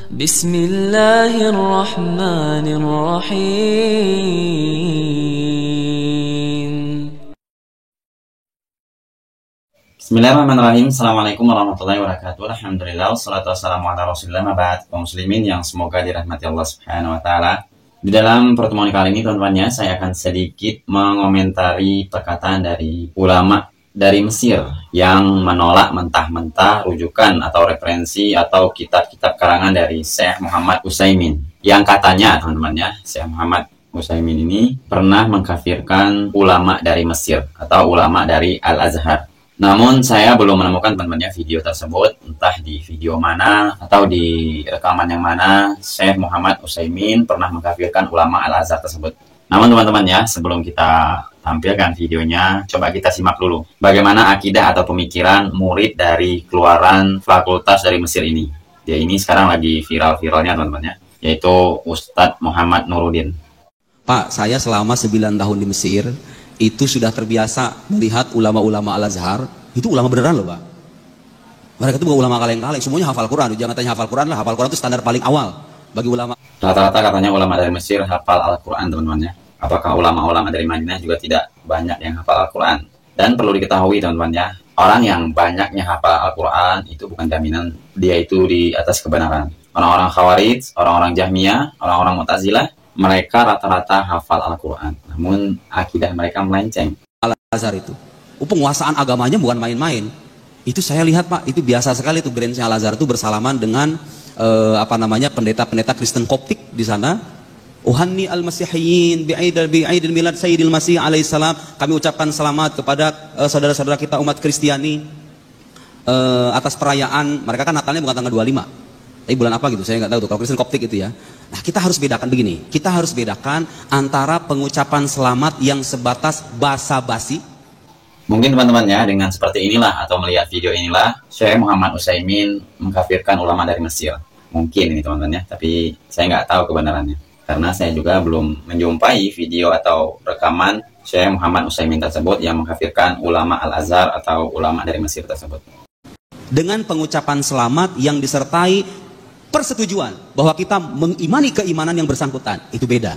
بسم الله الرحمن الرحيم. Bismillahirrahmanirrahim. Assalamualaikum warahmatullahi wabarakatuh. Alhamdulillah, wassalatu wassalamu ala rasulillah, ma'ba'd. Kaum muslimin yang semoga dirahmati Allah subhanahu wa ta'ala. Di dalam pertemuan kali ini teman-teman ya, saya akan sedikit mengomentari perkataan dari ulama dari Mesir yang menolak mentah-mentah rujukan atau referensi atau kitab-kitab karangan dari Syekh Muhammad Utsaimin. Yang katanya teman-teman ya, Syekh Muhammad Utsaimin ini pernah mengkafirkan ulama dari Mesir atau ulama dari Al-Azhar. Namun saya belum menemukan teman-teman ya video tersebut, entah di video mana atau di rekaman yang mana Syekh Muhammad Utsaimin pernah mengkafirkan ulama Al-Azhar tersebut. Namun teman-teman ya, sebelum kita tampilkan videonya, coba kita simak dulu bagaimana akidah atau pemikiran murid dari keluaran fakultas dari Mesir ini. Dia ini sekarang lagi viral-viralnya teman-teman ya, yaitu Ustadz Muhammad Nuruddin. Pak, saya selama 9 tahun di Mesir itu sudah terbiasa melihat ulama-ulama Al-Azhar. Itu ulama beneran loh Pak. Mereka itu bukan ulama kaleng-kaleng, semuanya hafal Quran. Jangan tanya hafal Quran lah, hafal Quran itu standar paling awal bagi ulama. Rata-rata katanya ulama dari Mesir hafal Al-Quran teman-teman ya. Apakah ulama-ulama dari Madinah juga tidak banyak yang hafal Al-Quran? Dan perlu diketahui teman-teman ya, orang yang banyaknya hafal Al-Quran itu bukan jaminan dia itu di atas kebenaran. Orang-orang Khawarij, orang-orang Jahmiyah, orang-orang Mu'tazilah, mereka rata-rata hafal Al-Quran, namun akidah mereka melenceng. Al-Azhar itu penguasaan agamanya bukan main-main. Itu saya lihat Pak, itu biasa sekali tuh branchnya Al-Azhar itu bersalaman dengan pendeta-pendeta Kristen Koptik di sana. Uhanni al-Masihiyyin bi'aidil milad Sayyidil Masih alaihissalam. Kami ucapkan selamat kepada saudara-saudara kita umat Kristiani atas perayaan. Mereka kan Natalnya bukan tanggal 25, tapi bulan apa gitu, saya nggak tahu tuh kalau Kristen Koptik itu ya. Nah, kita harus bedakan begini. Kita harus bedakan antara pengucapan selamat yang sebatas basa-basi. Mungkin teman-teman ya, dengan seperti inilah atau melihat video inilah Syekh Muhammad Utsaimin mengkafirkan ulama dari Mesir. Mungkin ini teman-teman ya, tapi saya nggak tahu kebenarannya. Karena saya juga belum menjumpai video atau rekaman Syekh Muhammad Utsaimin tersebut yang mengkafirkan ulama Al-Azhar atau ulama dari Mesir tersebut. Dengan pengucapan selamat yang disertai persetujuan bahwa kita mengimani keimanan yang bersangkutan, itu beda.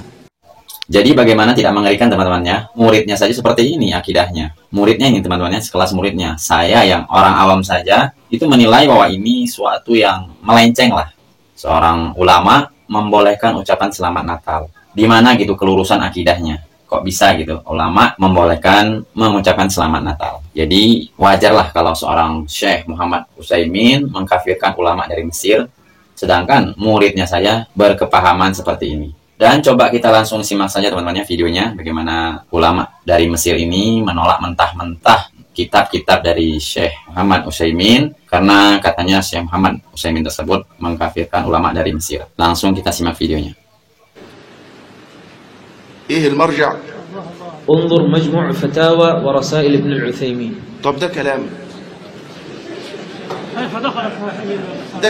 Jadi bagaimana tidak mengerikan teman-temannya? Muridnya saja seperti ini akidahnya. Muridnya ini teman-temannya, sekelas muridnya. Saya yang orang awam saja itu menilai bahwa ini suatu yang melenceng lah. Seorang ulama membolehkan ucapan selamat Natal. Di mana gitu kelurusan akidahnya? Kok bisa gitu ulama membolehkan mengucapkan selamat Natal? Jadi wajarlah kalau seorang Syekh Muhammad Utsaimin mengkafirkan ulama dari Mesir, sedangkan muridnya saya berkepahaman seperti ini. Dan coba kita langsung simak saja teman-teman videonya, bagaimana ulama dari Mesir ini menolak mentah-mentah kitab-kitab dari Syekh Muhammad Utsaimin karena katanya Syekh Muhammad Utsaimin tersebut mengkafirkan ulama dari Mesir. Langsung kita simak videonya. المرجع انظر مجموع فتاوى ورسائل ابن العثيمين. طب ده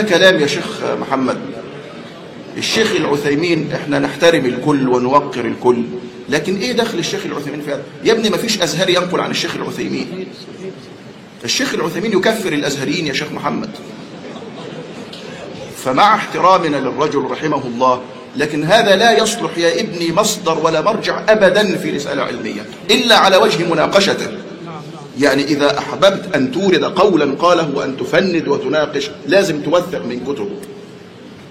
كلام يا شيخ محمد. الشيخ العثيمين احنا نحترم الكل ونوقر الكل، لكن ايه دخل الشيخ العثيمين في هذا؟ يا ابني ما فيش ازهري ينقل عن الشيخ العثيمين. الشيخ العثيمين يكفر الازهريين يا شيخ محمد. فمع احترامنا للرجل رحمه الله، لكن هذا لا يصلح يا ابني مصدر ولا مرجع ابدا في رسالة علمية الا على وجه مناقشته. يعني اذا احببت ان تورد قولا قاله وان تفند وتناقش لازم توثق من كتبه.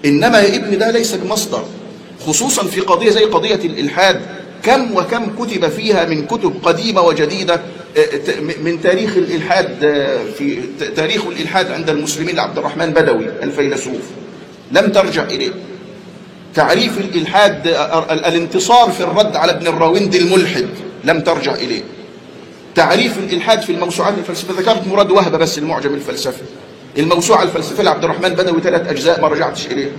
انما يا ابني ده ليس بمصدر، خصوصا في قضية زي قضية الالحاد. كم وكم كتب فيها من كتب قديمة وجديدة من تاريخ الإلحاد. في تاريخ الإلحاد عند المسلمين لعبد الرحمن بدوي الفيلسوف لم ترجع إليه. تعريف الإلحاد الانتصار في الرد على ابن الراوندي الملحد لم ترجع إليه. تعريف الإلحاد في الموسوعات الفلسفية ذكرت مراد وهبة بس المعجم الفلسفي. الموسوعة الفلسفية لعبد الرحمن بدوي 3 أجزاء ما رجعتش إليه.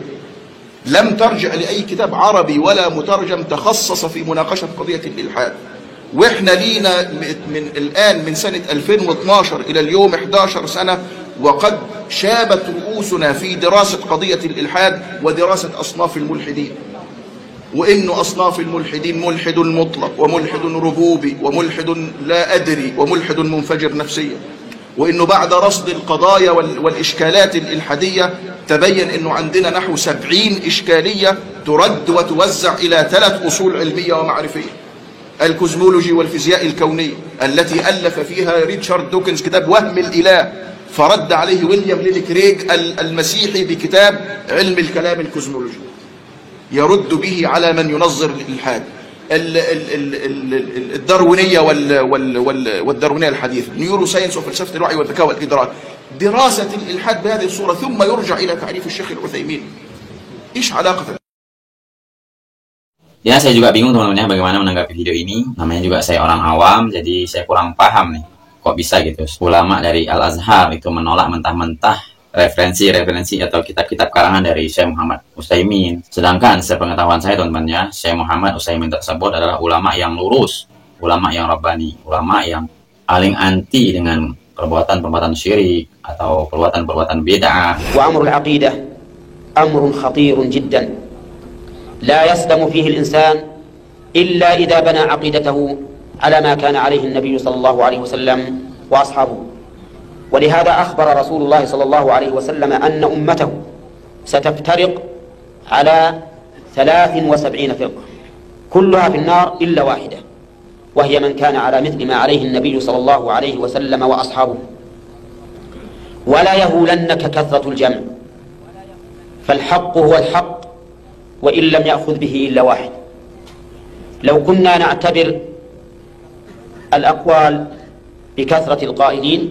لم ترجع لأي كتاب عربي ولا مترجم تخصص في مناقشة قضية الإلحاد. وإحنا لينا من سنة 2012 إلى اليوم 11 سنة وقد شابت رؤوسنا في دراسة قضية الإلحاد ودراسة أصناف الملحدين. وإن أصناف الملحدين ملحد مطلق وملحد ربوبي وملحد لا أدري وملحد منفجر نفسيا. وإنه بعد رصد القضايا والإشكالات الإلحادية تبين أنه عندنا نحو 70 إشكالية ترد وتوزع إلى 3 أصول علمية ومعرفية: الكوزمولوجي والفيزياء الكونية، التي ألف فيها ريتشارد دوكنز كتاب وهم الإله، فرد عليه ويليام ليلي كريغ المسيحي بكتاب علم الكلام الكوزمولوجي، يرد به على من ينظر الإلحاد. الداروينية والداروينية الحديثة، نيورو ساينس وفلسفة الوعي والذكاء والإدراك، دراسة الإلحاد بهذه الصورة، ثم يرجع إلى تعريف الشيخ العثيمين. إيش علاقة؟ Ya, saya juga bingung teman-teman bagaimana menanggapi video ini. Namanya juga saya orang awam, jadi saya kurang paham nih. Kok bisa gitu? Ulama dari Al-Azhar itu menolak mentah-mentah referensi atau kitab-kitab karangan dari Syekh Muhammad Utsaimin. Sedangkan sepengetahuan saya teman-teman ya, Syekh Muhammad Utsaimin tersebut adalah ulama yang lurus, ulama yang rabbani, ulama yang paling anti dengan perbuatan-perbuatan syirik atau perbuatan-perbuatan bid'ah. Wa amrul aqidah amrun khatirun jiddan. لا يسلم فيه الإنسان إلا إذا بنى عقيدته على ما كان عليه النبي صلى الله عليه وسلم وأصحابه. ولهذا أخبر رسول الله صلى الله عليه وسلم أن أمته ستفترق على 73 فرقة كلها في النار إلا واحدة، وهي من كان على مثل ما عليه النبي صلى الله عليه وسلم وأصحابه. ولا يهولنك كثرة الجمع، فالحق هو الحق وإن لم يأخذ به إلا واحد. لو كنا نعتبر الأقوال بكثرة القائلين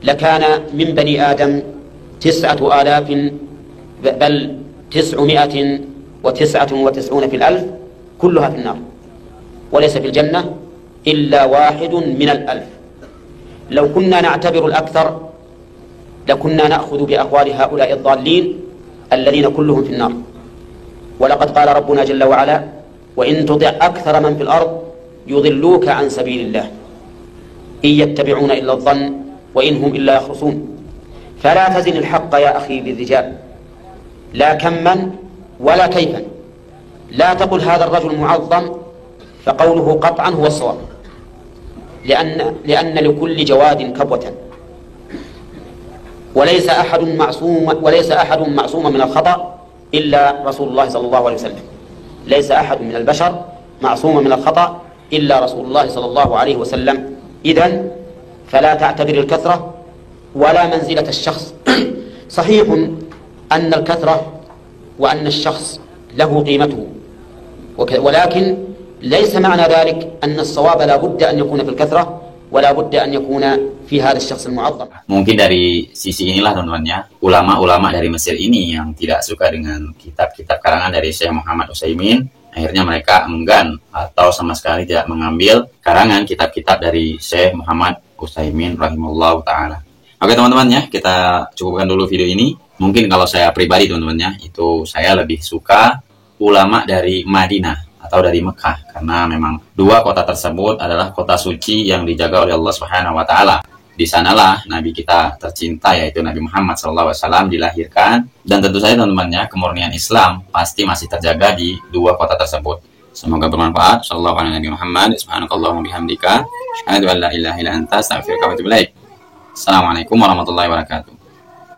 لكان من بني آدم 9,000 بل 999 في الألف كلها في النار، وليس في الجنة إلا واحد من 1000. لو كنا نعتبر الأكثر لكنا نأخذ بأقوال هؤلاء الضالين الذين كلهم في النار. ولقد قال ربنا جل وعلا: وإن تطع أكثر من في الأرض يضلوك عن سبيل الله إن يتبعون إلا الظن وإن هم إلا يخرصون. فلا تزن الحق يا أخي بالرجال، لا كما ولا كيفا. لا تقل هذا الرجل معظم فقوله قطعا هو الصواب، لأن لكل جواد كبوة، وليس أحد معصوم من الخطأ إلا رسول الله صلى الله عليه وسلم. ليس أحد من البشر معصوم من الخطأ إلا رسول الله صلى الله عليه وسلم. إذن فلا تعتبر الكثرة ولا منزلة الشخص. صحيح أن الكثرة وأن الشخص له قيمته، ولكن ليس معنى ذلك أن الصواب لا بد أن يكون في الكثرة ولا بد أن يكون في هذا الشخص المعظم. Mungkin dari sisi inilah teman-teman ya, ulama-ulama dari Mesir ini yang tidak suka dengan kitab-kitab karangan dari Syekh Muhammad Utsaimin, akhirnya mereka enggan atau sama sekali tidak mengambil karangan kitab-kitab dari Syekh Muhammad Utsaimin rahimahullah ta'ala. Oke teman-teman ya, kita cukupkan dulu video ini. Mungkin kalau saya pribadi teman-teman ya, itu saya lebih suka ulama dari Madinah atau dari Mekah, karena memang dua kota tersebut adalah kota suci yang dijaga oleh Allah Subhanahu wa taala. Di sanalah nabi kita tercinta yaitu Nabi Muhammad SAW dilahirkan, dan tentu saja teman-teman ya, kemurnian Islam pasti masih terjaga di dua kota tersebut. Semoga bermanfaat. Sallallahu alaihi Nabi Muhammad, subhanakallahumma bihamdika, asyhadu an la ilaha illa anta, astaghfiruka wa atubu ilaik. Assalamualaikum warahmatullahi wabarakatuh.